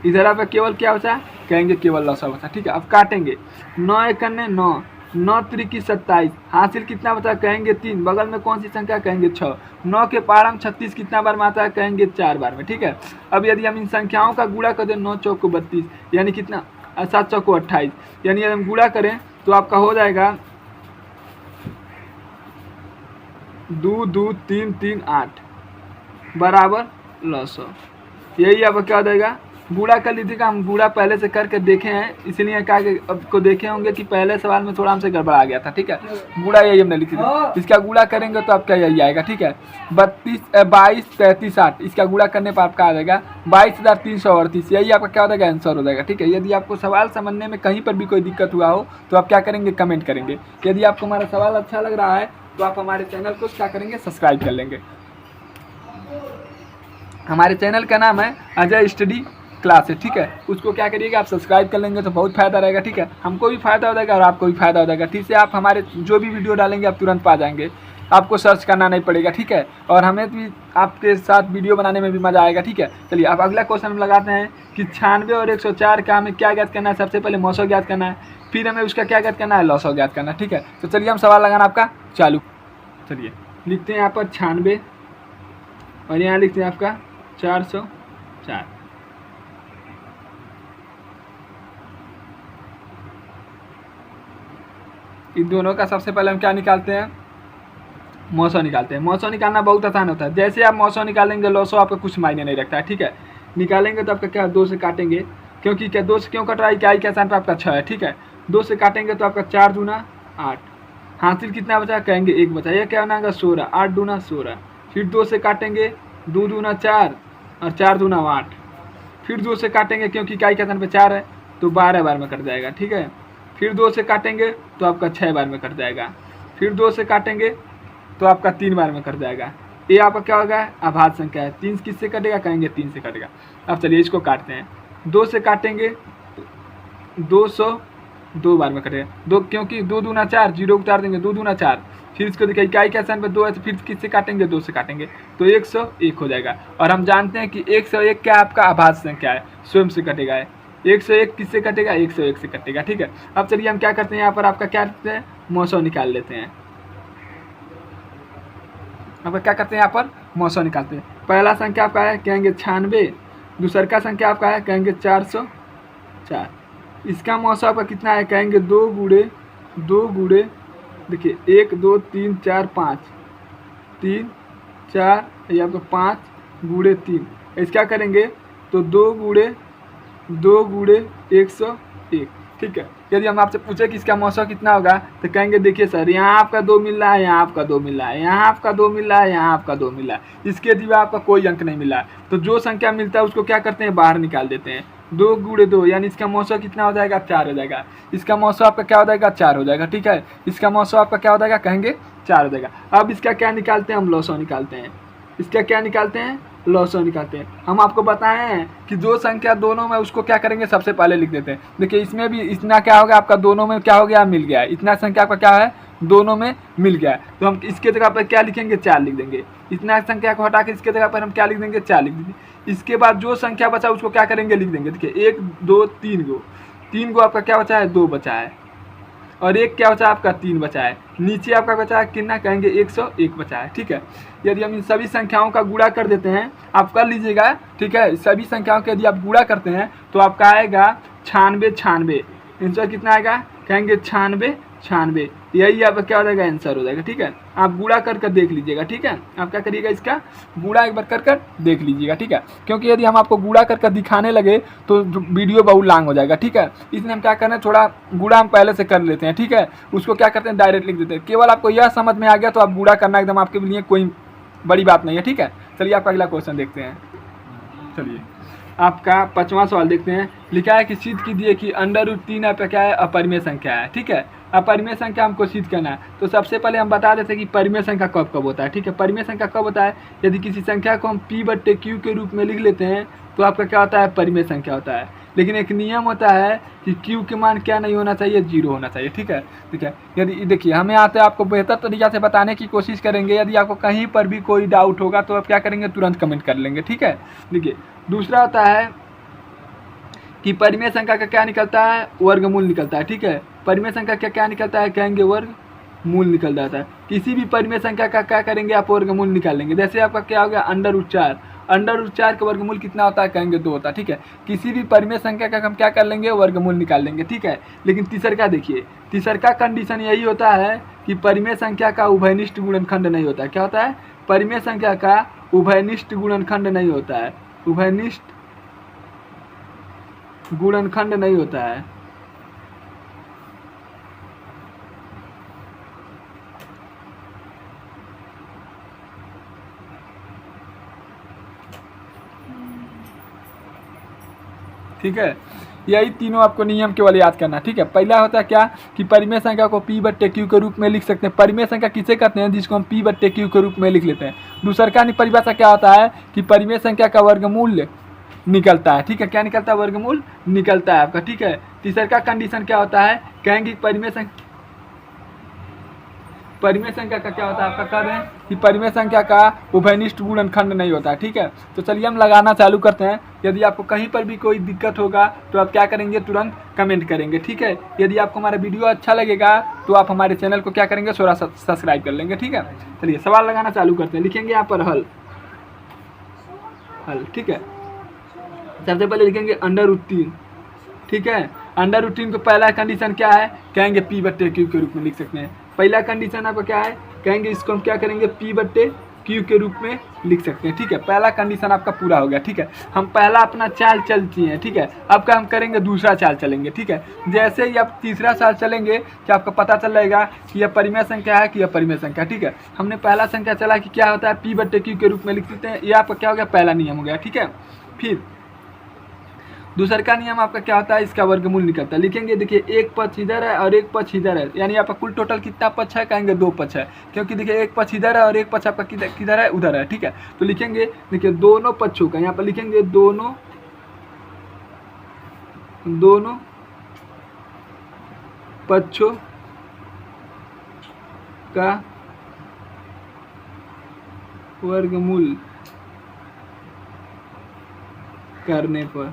इधर आपका केवल क्या बचा, कहेंगे केवल लौसो बचा। ठीक है, अब काटेंगे 9 एक 9, 9 त्रिकी 27, हासिल कितना बचा, कहेंगे 3। बगल में कौन सी संख्या, कहेंगे 6। 9 के पारा में 36 कितना बार में आता है, कहेंगे 4 बार में। ठीक है, अब यदि हम इन संख्याओं का गुणा कर दें, 9 चौको 32, यानी कितना, 7 चौको 28, यानी यदि हम गुणा करें तो आपका हो जाएगा 2 2 3 3 8 बराबर लौसो। यही आपका क्या हो जाएगा, गुणा कर लीजिएगा। हम गुणा पहले से करके देखे हैं, इसलिए कहा कि आपको देखे होंगे कि पहले सवाल में थोड़ा हमसे गड़बड़ा गया था। ठीक है, गुणा यही हमने लिखी थी, इसका गुणा करेंगे तो आपका यही आएगा। ठीक है, 22 33 8, इसका गुणा करने पर आपका आ जाएगा 22,338। यही आपका क्या हो जाएगा, आंसर हो जाएगा। ठीक है, यदि आपको सवाल समझने में कहीं पर भी कोई दिक्कत हुआ हो तो आप क्या करेंगे, कमेंट करेंगे। यदि आपको हमारा सवाल अच्छा लग रहा है तो आप हमारे चैनल को क्या करेंगे, सब्सक्राइब कर लेंगे। हमारे चैनल का नाम है अजय स्टडी क्लासेस। ठीक है, उसको क्या करिएगा, आप सब्सक्राइब कर लेंगे तो बहुत फायदा रहेगा। ठीक है, हमको भी फायदा हो जाएगा और आपको भी फायदा हो जाएगा। ठीक है, आप हमारे जो भी वीडियो डालेंगे आप तुरंत पा जाएंगे, आपको सर्च करना नहीं पड़ेगा। ठीक है, और हमें भी आपके साथ वीडियो बनाने में भी मज़ा आएगा। ठीक है, चलिए अब अगला क्वेश्चन हम लगाते हैं कि 96 और 104 का हमें क्या ज्ञात करना है। सबसे पहले मौसो ज्ञात करना है, फिर हमें उसका क्या ज्ञात करना है, लौसो ज्ञात करना है। ठीक है, तो चलिए हम सवाल लगाना आपका चालू। चलिए लिखते हैं यहाँ पर 96 और यहाँ लिखते हैं आपका 404। इन दोनों का सबसे पहले हम क्या निकालते हैं, मौसो निकालते हैं। मौसो निकालना बहुत आसान होता है, जैसे आप मौसो निकालेंगे लौसो आपका कुछ मायने नहीं रखता है। ठीक है, निकालेंगे तो आपका क्या 2 से काटेंगे, क्योंकि क्या 2 से क्यों कट रहा है, क्या आसान पर आपका 6 है। ठीक है, 2 से काटेंगे तो आपका 4 दूना 8, हासिल कितना बचा, कहेंगे 1 बचा। यह क्या बनाएगा 16, 8 दूना 16। फिर 2 से काटेंगे, 2 दूना 4 और 4 दूना 8। फिर 2 से काटेंगे, क्योंकि क्या आसान पे 4 है तो 12 बार में कट जाएगा। ठीक है, फिर 2 से काटेंगे तो आपका 6 बार में कट जाएगा। फिर 2 से काटेंगे तो आपका 3 बार में कट जाएगा। ये आपका क्या होगा, अभाज्य संख्या है। 3 किससे कटेगा, कहेंगे 3 से कटेगा। अब चलिए इसको काटते हैं, 2 से काटेंगे 202 बार में कटेगा। 2 क्योंकि 2 दूना 4, 0 उतार देंगे, 2 दूना 4। फिर इसको देखिए इकाई के स्थान पर 2 है तो फिर किससे काटेंगे, 2 से काटेंगे तो 101 हो जाएगा। और हम जानते हैं कि 101 क्या आपका अभाज्य संख्या है, स्वयं से कटेगा। 101 किससे कटेगा, 101 से कटेगा। ठीक है, अब चलिए हम क्या करते हैं, यहाँ पर आपका क्या करते हैं, मौसो निकाल लेते हैं। अब क्या करते हैं, यहाँ पर मौसो निकालते हैं। पहला संख्या आपका है, कहेंगे 96। दूसरा का संख्या आपका है, कहेंगे 404। इसका मौसो आपका कितना है, कहेंगे 2 गुड़े देखिए 1 2 3 4 5 3 4, ये आपका 5 गुड़े 3। इसका करेंगे तो 2 गुड़े 101। ठीक है, यदि हम आपसे पूछे कि इसका मौसो कितना होगा तो कहेंगे देखिए सर यहाँ आपका 2 मिल रहा है, यहाँ आपका 2 मिल रहा है, यहाँ आपका 2 मिल रहा है, यहाँ आपका 2 मिल रहा है, इसके दिवा आपका कोई अंक नहीं मिला है। तो जो संख्या मिलता है उसको क्या करते हैं, बाहर निकाल देते हैं। 2 गुड़े 2 यानी इसका मौसो कितना हो जाएगा, 4 हो जाएगा। इसका मौसो आपका क्या हो जाएगा, 4 हो जाएगा। ठीक है, इसका मौसो आपका क्या हो जाएगा, कहेंगे 4 हो जाएगा। अब इसका क्या निकालते हैं, हम लौसो निकालते हैं। इसका क्या निकालते हैं, लौसो निकालते हैं। हम आपको बताए हैं कि जो संख्या दोनों में उसको क्या करेंगे, सबसे पहले लिख देते हैं। देखिए इसमें भी इतना क्या होगा आपका, दोनों में क्या हो गया, मिल गया। इतना संख्या आपका क्या है, दोनों में मिल गया। तो हम इसके जगह पर क्या लिखेंगे, 4 लिख देंगे। इतना संख्या को हटा कर इसके जगह पर हम क्या लिख देंगे, 4 लिख देंगे। इसके बाद जो संख्या बचा उसको क्या करेंगे, लिख देंगे। देखिए 1 2 3 गो आपका क्या बचा है, 2 बचा है। और 1 क्या बचा आपका, 3 बचा है। नीचे आपका बचा है कितना, कहेंगे 101 बचा है। ठीक है, यदि हम इन सभी संख्याओं का गुणा कर देते हैं, आप कर लीजिएगा। ठीक है, सभी संख्याओं का यदि आप गुणा करते हैं तो आपका आएगा 96 96। आंसर कितना आएगा, कहेंगे 96 96। यही आपका क्या हो जाएगा, आंसर हो जाएगा। ठीक है, आप गुणा कर कर देख लीजिएगा। ठीक है, आप क्या करिएगा, इसका गुणा एक बार कर कर देख लीजिएगा। ठीक है, क्योंकि यदि हम आपको गुणा कर कर दिखाने लगे तो वीडियो बहुत लॉन्ग हो जाएगा। ठीक है, इसलिए हम क्या कर रहे हैं, थोड़ा गुणा हम पहले से कर लेते हैं। ठीक है, उसको क्या करते हैं, डायरेक्ट लिख देते हैं। केवल आपको यह समझ में आ गया तो आप गुणा करना एकदम आपके लिए कोई बड़ी बात नहीं है। ठीक है, चलिए आपका अगला क्वेश्चन देखते हैं। चलिए आपका 5वां सवाल देखते हैं। लिखा है कि सिद्ध कीजिए कि √3 आपका क्या है, अपरिमेय संख्या है। ठीक है, अपरिमेय संख्या हमको सिद्ध करना है। तो सबसे पहले हम बता देते हैं कि परिमेय संख्या कब कब होता है। ठीक है, परिमेय संख्या कब होता है, यदि किसी संख्या को हम P/Q के रूप में लिख लेते हैं तो आपका क्या होता है, परिमेय संख्या होता है। लेकिन एक नियम होता है कि Q के मान क्या नहीं होना चाहिए, 0 होना चाहिए। ठीक है, ठीक है, यदि देखिए हम यहाँ पे आपको बेहतर तरीक़ा से बताने की कोशिश करेंगे। यदि आपको कहीं पर भी कोई डाउट होगा तो आप क्या करेंगे, तुरंत कमेंट कर लेंगे। ठीक है, देखिए दूसरा होता है कि परिमेय संख्या का क्या निकलता है, वर्गमूल निकलता है। ठीक है, परिमेय संख्या का क्या निकलता है, कहेंगे वर्गमूल निकल जाता है। किसी भी परिमेय संख्या का क्या करेंगे, आप वर्गमूल निकालेंगे। जैसे आपका क्या हो गया, √4, √4 का वर्गमूल कितना होता है, कहेंगे 2 होता है। ठीक है, किसी भी परिमेय संख्या का हम क्या कर लेंगे, वर्गमूल निकाल लेंगे। ठीक है, लेकिन तीसरा देखिए, तीसरा कंडीशन यही होता है कि परिमेय संख्या का उभयनिष्ठ गुणनखंड नहीं होता है। क्या होता है, परिमेय संख्या का उभयनिष्ठ गुणनखंड नहीं होता है, उभयनिष्ठ गुणनखंड नहीं होता है। ठीक है, यही तीनों आपको नियम केवल याद करना। ठीक है, पहला होता है क्या कि परिमेय संख्या को P/Q के रूप में लिख सकते हैं। परिमेय संख्या किसे कहते हैं, जिसको हम P/Q के रूप में लिख लेते हैं। दूसरा परिभाषा क्या होता है कि परिमेय संख्या का वर्गमूल निकलता है। ठीक है, क्या निकलता है, वर्गमूल निकलता है आपका। ठीक है, तीसरा कंडीशन क्या होता है, कहेंगे परिमेय संख्या का क्या होता है, आपका कह रहे हैं कि परिमेय संख्या का उभयनिष्ठ गुणनखंड नहीं होता है। ठीक है, तो चलिए हम लगाना चालू करते हैं। यदि आपको कहीं पर भी कोई दिक्कत होगा तो आप क्या करेंगे, तुरंत कमेंट करेंगे। ठीक है, यदि आपको हमारा वीडियो अच्छा लगेगा तो आप हमारे चैनल को क्या करेंगे, थोड़ा सब्सक्राइब कर लेंगे। ठीक है, चलिए सवाल लगाना चालू करते हैं। लिखेंगे यहाँ पर हल। ठीक है, सबसे पहले लिखेंगे √3। ठीक है, √3 को पहला कंडीशन क्या है, कहेंगे P/Q के रूप में लिख सकते हैं। पहला कंडीशन आपका क्या है, कहेंगे इसको हम क्या करेंगे, P/Q के रूप में लिख सकते हैं। ठीक है, पहला कंडीशन आपका पूरा हो गया। ठीक है, हम पहला अपना चाल चलती हैं। ठीक है, अब क्या हम करेंगे, दूसरा चाल चलेंगे। ठीक है, जैसे ही आप तीसरा चाल चलेंगे कि आपको पता चल जाएगा कि यह परिमेय संख्या है कि यह परिमेय संख्या। ठीक है, हमने पहला संख्या चला कि क्या होता है, P/Q के रूप में लिख सकते हैं। यह आपका क्या हो गया, पहला नियम हो गया। ठीक है, फिर दूसरा का नियम आपका क्या होता है, इसका वर्गमूल निकलता है। लिखेंगे देखिए, एक पक्ष इधर है और एक पक्ष इधर है, यानी आपका कुल टोटल कितना पक्ष है, कहेंगे 2 पक्ष है। क्योंकि देखिए एक पक्ष इधर है और एक पक्ष आपका किधर है, उधर है। ठीक है, तो लिखेंगे देखिए दोनों पक्षों का, यहाँ पर लिखेंगे दोनों पक्षों का वर्गमूल करने पर,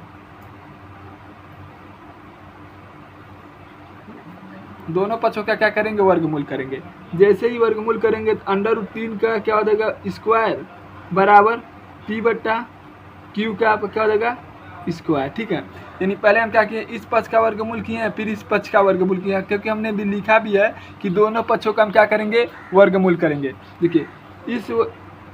दोनों पक्षों का क्या करेंगे, वर्गमूल करेंगे। जैसे ही वर्गमूल करेंगे तो √3 का क्या हो जाएगा, स्क्वायर बराबर P/Q का आपका क्या हो जाएगा, स्क्वायर। ठीक है, यानी पहले हम क्या किए, इस पक्ष का वर्गमूल किए हैं, फिर इस पक्ष का वर्गमूल किए हैं। क्योंकि हमने भी लिखा भी है कि दोनों पक्षों का हम क्या करेंगे, वर्गमूल करेंगे। देखिए इस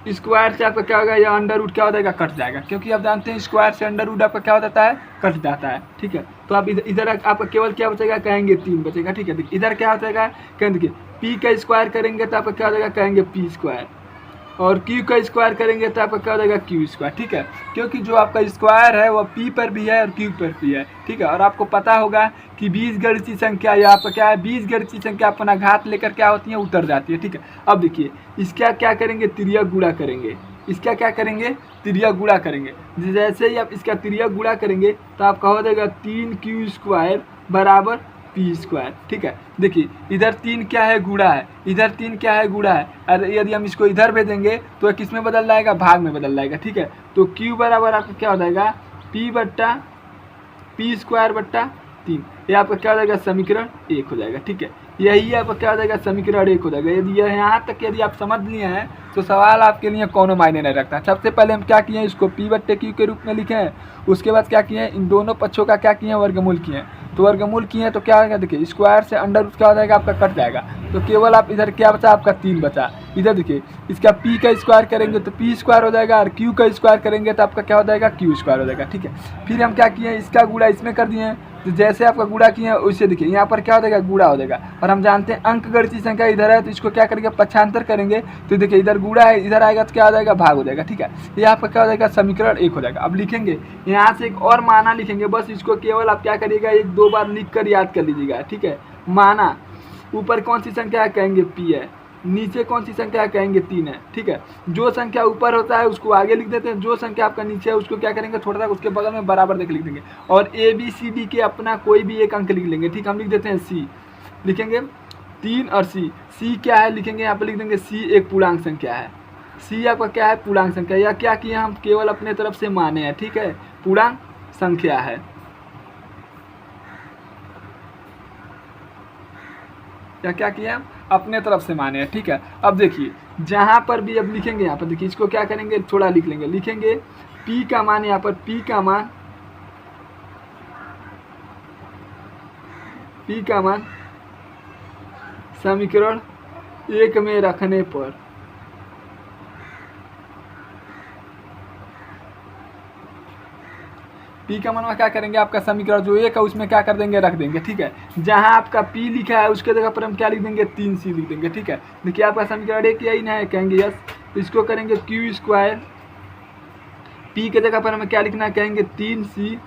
स्क्वायर से आपका क्या होगा, या √ क्या हो जाएगा, कट जाएगा। क्योंकि आप जानते हैं स्क्वायर से √ आपका क्या हो जाता है, कट जाता है। ठीक है, तो आप इधर आपका केवल क्या बचेगा, कहेंगे 3 बचेगा। ठीक है, देखिए इधर क्या हो जाएगा, कहेंगे देखिए P का स्क्वायर करेंगे तो आपका क्या हो जाएगा, कहेंगे P², और Q का स्क्वायर करेंगे तो आपका क्या हो जाएगा, Q²। ठीक है, क्योंकि जो आपका स्क्वायर है वह P पर भी है और Q पर भी है। ठीक है, और आपको पता होगा कि बीजगणितीय संख्या या आपका क्या है, बीजगणितीय संख्या अपना घात लेकर क्या होती है, उतर जाती है। ठीक है, अब देखिए इसका क्या करेंगे, तिर्यक गुणा करेंगे। इसका क्या करेंगे, तिर्यक गुणा करेंगे। जैसे ही आप इसका तिर्यक गुणा करेंगे तो आपका हो जाएगा 3Q² बराबर P²। ठीक है, देखिए इधर 3 क्या है, गुणा है, इधर 3 क्या है, गुणा है। और यदि हम इसको इधर भेजेंगे तो किस में बदल जाएगा, भाग में बदल जाएगा। ठीक है, तो Q बराबर आपका क्या हो जाएगा, P/P² 3। ये आपका क्या हो जाएगा समीकरण 1 हो जाएगा। ठीक है, यही आपका क्या हो जाएगा समीकरण 1 हो जाएगा। यदि यहाँ तक यदि आप समझ लिए हैं तो सवाल आपके लिए कोनो मायने नहीं रखता। सबसे पहले हम क्या किए हैं, इसको P/Q के रूप में लिखे हैं। उसके बाद क्या किए हैं, इन दोनों पक्षों का क्या किए हैं, वर्गमूल किए हैं। तो वर्गमूल किए हैं तो क्या होगा, देखिए स्क्वायर से अंडर रूट क्या हो जाएगा आपका कट जाएगा। तो केवल आप इधर क्या बचा, आपका 3 बचा। इधर देखिए इसका P का स्क्वायर करेंगे तो P स्क्वायर हो जाएगा, और Q का स्क्वायर करेंगे तो आपका क्या हो जाएगा, Q स्क्वायर हो जाएगा। ठीक है, फिर हम क्या किए हैं, इसका गुणा इसमें कर दिए हैं। तो जैसे आपका गुणा किए हैं वैसे देखिए यहाँ पर क्या हो जाएगा, गुणा हो जाएगा। और हम जानते हैं अंक गणितीय संख्या इधर है तो इसको क्या करेंगे, पक्षांतर करेंगे। तो देखिए इधर गुणा है, इधर आएगा तो क्या हो जाएगा, भाग हो जाएगा। ठीक है, ये आपका क्या हो जाएगा, समीकरण 1 हो जाएगा। अब लिखेंगे यहाँ से एक और माना लिखेंगे, बस इसको केवल आप क्या करिएगा, 1-2 बार लिख कर याद कर लीजिएगा। ठीक है, माना ऊपर कौन सी संख्या कहेंगे, P है, नीचे कौन सी संख्या कहेंगे, 3 है। ठीक है, जो संख्या ऊपर होता है उसको आगे लिख देते हैं, जो संख्या आपका नीचे है उसको क्या करेंगे, थोड़ा सा उसके बगल में बराबर देख लिख देंगे, और ABCD के अपना कोई भी एक अंक लिख लेंगे। ठीक, हम लिख देते हैं C, लिखेंगे 3 और C क्या है, लिखेंगे यहाँ पर लिख देंगे C एक पूर्णांक संख्या है। C आपका क्या है, पूर्णांक संख्या। या क्या किया हम, केवल अपने तरफ से माने हैं। ठीक है, पूर्णांक संख्या है। या क्या किया, अपने तरफ से माने हैं। ठीक है, अब देखिए जहाँ पर भी अब लिखेंगे, यहाँ पर देखिए इसको क्या करेंगे, थोड़ा लिख लेंगे। लिखेंगे P का मान, यहाँ पर P का मान समीकरण 1 में रखने पर P का मान क्या करेंगे, आपका समीकरण जो 1 है उसमें क्या कर देंगे, रख देंगे। ठीक है, जहां आपका P लिखा है उसके जगह पर हम क्या लिख देंगे, 3C लिख देंगे। ठीक है, देखिए आपका समीकरण 1 यही ना है, कहेंगे यस। तो इसको करेंगे Q स्क्वायर, P के जगह पर हमें क्या लिखना है, कहेंगे 3C,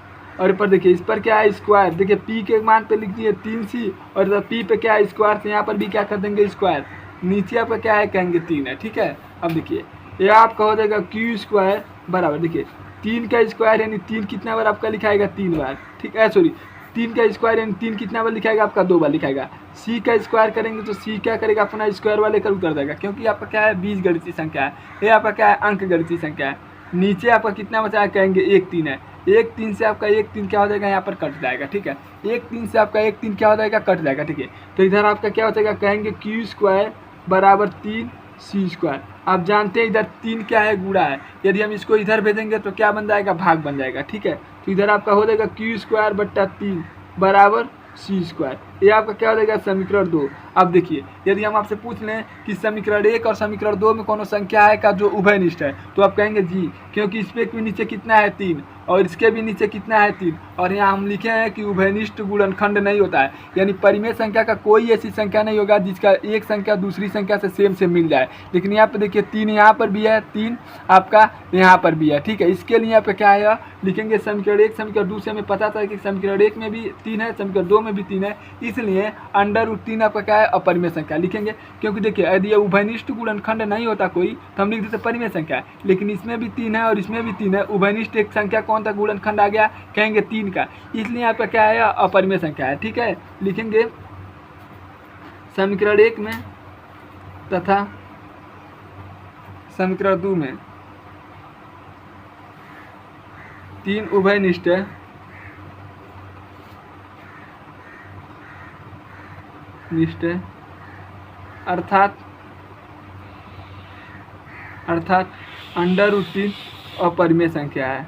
और ऊपर देखिए इस पर क्या है, स्क्वायर। देखिए P के मान पे लिख दिए 3C, और इधर P पे क्या है, स्क्वायर, तो यहाँ पर भी क्या कर देंगे, स्क्वायर। नीचे आपका क्या है, कहेंगे 3 है। ठीक है, अब देखिए ये आपका हो जाएगा Q स्क्वायर बराबर, देखिए 3 का स्क्वायर यानी 3 कितना बार आपका लिखाएगा, 3 बार। ठीक है, सॉरी 3 का स्क्वायर यानी 3 कितना बार लिखाएगा, आपका 2 बार लिखाएगा। C का स्क्वायर करेंगे तो C क्या करेगा, अपना स्क्वायर वाले कर उतर जाएगा, क्योंकि आपका क्या है, बीजगणितीय संख्या है। ये आपका क्या है, अंक गणितीय संख्या है। नीचे आपका कितना बचा है, कहेंगे 1-3 है। 1-3 से आपका 1-3 क्या हो जाएगा, यहाँ पर कट जाएगा। ठीक है, 1-3 से आपका 1-3 क्या हो जाएगा, कट जाएगा। ठीक है, तो इधर आपका क्या हो जाएगा, कहेंगे Q स्क्वायर बराबर 3C स्क्वायर। आप जानते हैं इधर 3 क्या है, गुणा है। यदि हम इसको इधर भेजेंगे तो क्या बन जाएगा, भाग बन जाएगा। ठीक है, तो इधर आपका हो जाएगा Q स्क्वायर बट्टा 3 बराबर C स्क्वायर। ये आपका क्या हो जाएगा, समीकरण 2। अब देखिए यदि हम आपसे पूछ लें कि समीकरण 1 और समीकरण 2 में कौन संख्या है का जो उभयनिष्ठ है, तो आप कहेंगे जी, क्योंकि इस पे भी नीचे कितना है, 3, और इसके भी नीचे कितना है, 3, और यहाँ हम लिखे हैं कि उभयनिष्ठ गुणनखंड नहीं होता है, यानी परिमेय संख्या का कोई ऐसी संख्या नहीं होगा जिसका एक संख्या दूसरी संख्या से सेम से मिल जाए। लेकिन यहाँ पर देखिए 3 यहाँ पर भी है, 3 आपका यहाँ पर भी है। ठीक है, इसके लिए यहाँ पे क्या है, लिखेंगे समीकरण 1, समीकरण 2 से हमें पता था कि समीकरण 1 में भी 3 है, समीकरण 2 में भी 3 है, इसलिए √3 आपका क्या है, अपरिमेय संख्या लिखेंगे। क्योंकि देखिए यदि ये उभयनिष्ठ गुणनखंड नहीं होता कोई तो हम लिख देते परिमेय संख्या है, लेकिन इसमें भी 3 है और इसमें भी 3 है। उभयनिष्ठ एक संख्या कौन सा गुणनखंड आ गया, कहेंगे 3 का, इसलिए आपका क्या है, अपरिमेय संख्या है। ठीक है, लिखेंगे समीकरण 1 में तथा समीकरण 2 में 3 उभयनिष्ठ है, अर्थात √3 अपरिमेय संख्या है।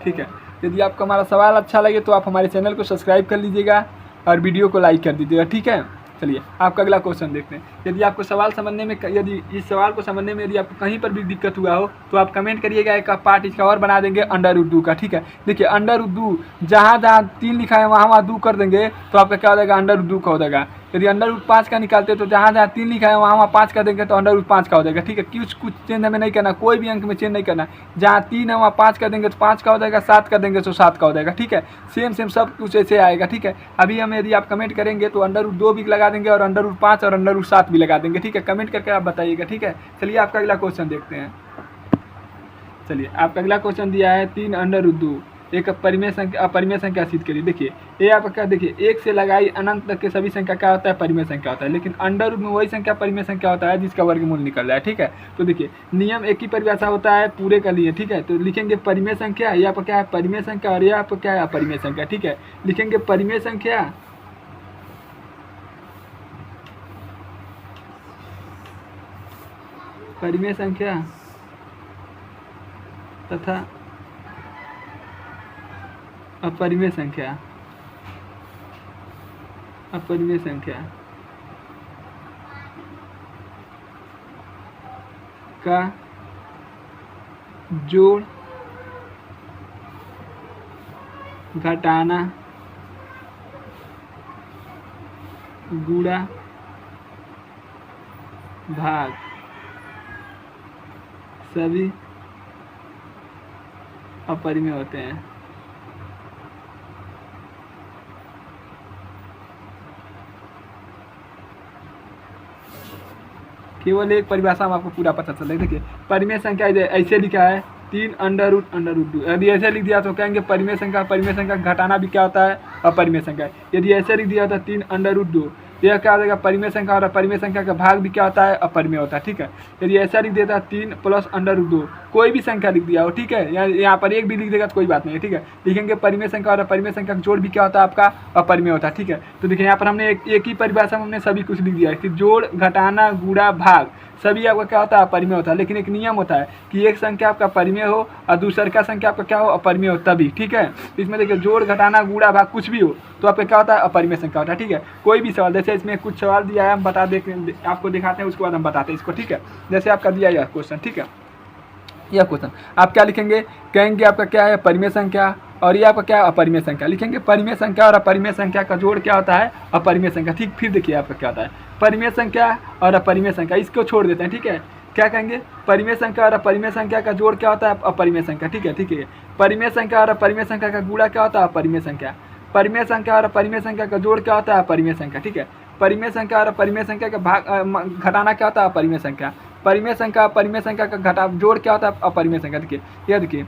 ठीक है, यदि आपको हमारा सवाल अच्छा लगे तो आप हमारे चैनल को सब्सक्राइब कर लीजिएगा और वीडियो को लाइक कर दीजिएगा। ठीक है, चलिए आपका अगला क्वेश्चन देखते हैं। यदि आपको सवाल समझने में, यदि इस सवाल को समझने में यदि आपको कहीं पर भी दिक्कत हुआ हो तो आप कमेंट करिएगा, एक पार्ट इसका और बना देंगे √2 का। ठीक है, देखिए √2 जहाँ 3 लिखा है वहाँ 2 कर देंगे तो आपका क्या हो जाएगा, √2 का हो जाएगा। यदि √5 का निकालते तो जहाँ 3 लिखा है वहाँ 5 कर देंगे तो √5 का हो जाएगा। ठीक है, कुछ चेंज हमें नहीं करना, कोई भी अंक में चेंज नहीं करना। जहाँ 3 है वहाँ 5 कर देंगे तो 5 का हो जाएगा, 7 कर देंगे तो 7 का हो जाएगा। ठीक है, सेम सब कुछ ऐसे आएगा। ठीक है, अभी हम यदि आप कमेंट करेंगे तो √2 भी लगा देंगे और √5 और √7 भी लगा देंगे। ठीक है, कमेंट करके आप बताइएगा। ठीक है, चलिए आपका अगला क्वेश्चन देखते हैं। चलिए आपका अगला क्वेश्चन दिया है 3 √2 एक परिमेय संख्या अपरिमेय संख्या सिद्ध करिए। देखिए ये आपका क्या, देखिए 1 से लगाई अनंत तक के सभी संख्या क्या होता है, परिमेय संख्या होता है, लेकिन अंडर रूट में वही संख्या परिमेय संख्या होता है जिसका वर्गमूल निकल रहा है। ठीक है, तो देखिए नियम एक ही परिभाषा होता है पूरे का लिए। ठीक है, तो लिखेंगे परिमेय संख्या, ये आपका क्या है परिमेय संख्या, और ये आपका क्या है अपरिमेय संख्या। ठीक है, लिखेंगे परिमेय संख्या परिमेय संख्या तथा अपरिमेय संख्या, अपरिमेय संख्या का जोड़ घटाना गुणा भाग सभी अपरिमेय होते हैं। केवल एक परिभाषा में आपको पूरा पता चल। देखिए परिमेय संख्या ऐसे लिखा है 3 अंडर रूट 2। यदि ऐसे लिख दिया तो कहेंगे परिमेय संख्या घटाना भी क्या होता है, अपरिमेय संख्या। यदि ऐसे लिख दिया तो 3 अंडर रूट 2, यह क्या हो जाएगा परिमेय संख्या, और परिमेय संख्या का भाग भी क्या होता है, अपरिमेय होता है। ठीक है, यदि ऐसा लिख देता है 3 प्लस अंडर रूट 2, कोई भी संख्या लिख दिया हो। ठीक है, यहाँ पर एक भी लिख देगा तो कोई बात नहीं है। ठीक है, लिखेंगे परिमेय संख्या और अपरिमेय संख्या का जोड़ भी क्या होता है आपका, अपरिमेय होता है। ठीक है, तो देखिए यहाँ पर हमने एक ही परिभाषा में हमने सभी कुछ लिख दिया है कि जोड़ घटाना गुणा भाग सभी आपका क्या होता है, अपरिमेय होता है। लेकिन एक नियम होता है कि एक संख्या आपका परिमेय हो और दूसरा संख्या आपका क्या हो, अपरिमेय हो तभी। ठीक है, इसमें देखिए जोड़ घटाना गुणा भाग कुछ भी हो तो आपका क्या होता है, अपरिमेय संख्या होता है। ठीक है, कोई भी सवाल, जैसे इसमें कुछ सवाल दिया है हम बता दे आपको दिखाते हैं, उसके बाद हम बताते हैं इसको। ठीक है, जैसे आपका दिया यह क्वेश्चन। ठीक है, यह क्वेश्चन आप क्या लिखेंगे, कहेंगे आपका क्या है परिमेय संख्या और ये आपका क्या है अपरिमेय संख्या। लिखेंगे परिमेय संख्या और अपरिमेय संख्या का जोड़ क्या होता है, अपरिमेय संख्या। ठीक, फिर देखिए आपका क्या होता है परिमेय संख्या और अपरिमेय संख्या, इसको छोड़ देते हैं। ठीक है, क्या कहेंगे परिमेय संख्या और अपरिमेय संख्या का जोड़ क्या होता है, अपरिमेय संख्या। ठीक है, ठीक है, परिमेय संख्या और अपरिमेय संख्या का गुणा क्या होता है, अपरिमेय संख्या। परिमेय संख्या और अपरिमेय संख्या का जोड़ क्या होता है, अपरिमेय संख्या। ठीक है, परिमेय संख्या और अपरिमेय संख्या का भाग घटाना क्या होता है, अपरिमेय संख्या। परिमेय संख्या अपरिमेय संख्या का घटा जोड़ क्या होता है, अपरिमेय संख्या। देखिए यह देखिए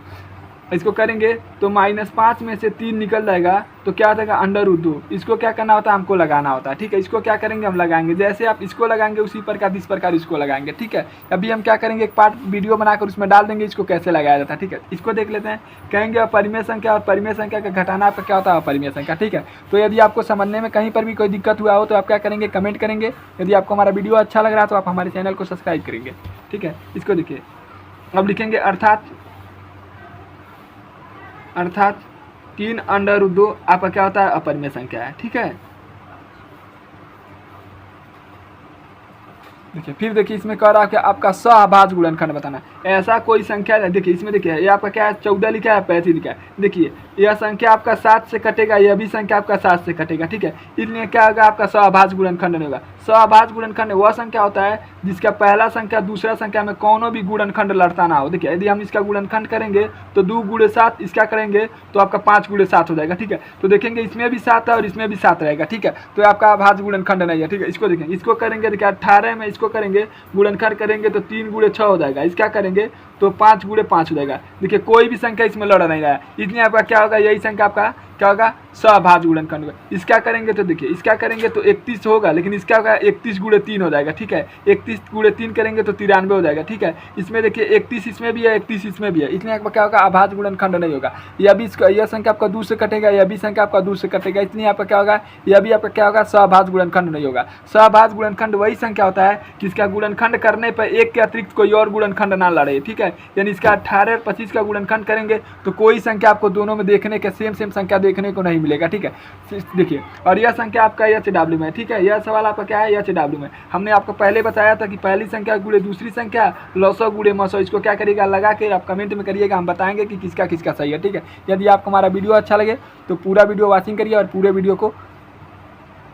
इसको करेंगे तो -5 में से 3 निकल जाएगा तो क्या हो जाएगा अंडर रूट 2। इसको क्या करना होता है, हमको लगाना होता है। ठीक है, इसको क्या करेंगे हम लगाएंगे, जैसे आप इसको लगाएंगे उसी प्रकार इस प्रकार इसको लगाएंगे। ठीक है, अभी हम क्या करेंगे एक पार्ट वीडियो बनाकर उसमें डाल देंगे इसको कैसे लगाया जाता है। ठीक है, इसको देख लेते हैं। कहेंगे अपरिमेय संख्या और परिमेय संख्या का घटाना आपका क्या होता है, अपरिमेय संख्या। ठीक है, तो यदि आपको समझने में कहीं पर भी कोई दिक्कत हुआ हो तो आप क्या करेंगे, कमेंट करेंगे। यदि आपको हमारा वीडियो अच्छा लग रहा है तो आप हमारे चैनल को सब्सक्राइब करेंगे। ठीक है, इसको देखिए अब लिखेंगे अर्थात 3 अंडर रूट 2 आपका क्या होता है, अपरिमेय संख्या है। ठीक है, देखिए फिर देखिए इसमें कह रहा है कि आपका सहभाज्य गुणनखंड बताना है। ऐसा कोई संख्या है, देखिए इसमें देखिए ये आपका क्या है 14 लिखा है, 35 लिखा है। देखिए यह संख्या आपका 7 से कटेगा, यह भी संख्या आपका 7 से कटेगा। ठीक है, इसलिए क्या होगा आपका सहभाज्य गुणनखंड नहीं होगा। सहभाज्य गुणनखंड वह संख्या होता है जिसका पहला संख्या दूसरा संख्या में कोनो भी गुणनखंड लड़ता ना हो। देखिए यदि हम इसका गुणनखंड करेंगे तो 2 × 7, इसका करेंगे तो आपका 5 × 7 हो जाएगा। ठीक है, तो देखेंगे इसमें भी 7 है और इसमें भी 7 रहेगा। ठीक है, तो आपका भाज्य गुणनखंड नहीं है। ठीक है, इसको देखेंगे, इसको करेंगे देखिए 18 में इसको करेंगे गुणनखंड करेंगे तो 3 × 6 हो जाएगा। इसका करेंगे तो 5 × 5 हो जाएगा। देखिए कोई भी संख्या इसमें लड़ नहीं रहा है, इसलिए आपका क्या होगा, यही संख्या आपका क्या होगा, सहभाज्य गुणनखंड होगा। इसका करेंगे तो देखिए इसका करेंगे तो 31 होगा, लेकिन इसका होगा 31 × 3 हो जाएगा। ठीक है, 31 × 3 करेंगे तो 93 हो जाएगा। ठीक है, इसमें देखिए 31 इसमें भी है, 31 इसमें भी है, इसलिए आपका क्या होगा, अभाज्य गुणनखंड नहीं होगा। यह भी यह संख्या आपका 2 से कटेगा, यह भी संख्या आपका 2 से कटेगा, इसलिए आपका क्या होगा, यह भी आपका क्या होगा, सहभाज्य गुणनखंड नहीं होगा। सहभाज्य गुणनखंड वही संख्या होता है जिसका गुणनखंड करने पर एक के अतिरिक्त कोई और गुणनखंड ना लड़े। ठीक है, यानी इसका 18 और 25 का गुणनखंड करेंगे तो कोई संख्या आपको दोनों में देखने के सेम संख्या देखने को नहीं मिलेगा। ठीक है, देखिए और यह संख्या आपका HW में। ठीक है, यह सवाल आपका क्या है, HW में। हमने आपको पहले बताया था कि पहली संख्या गुणे दूसरी संख्या, लसौ गुणे मसौ। इसको क्या करिएगा, लगा के आप कमेंट में करिएगा, हम बताएंगे कि किसका किसका सही है। ठीक है, यदि आपको हमारा वीडियो अच्छा लगे तो पूरा वीडियो वॉचिंग करिए और पूरे वीडियो को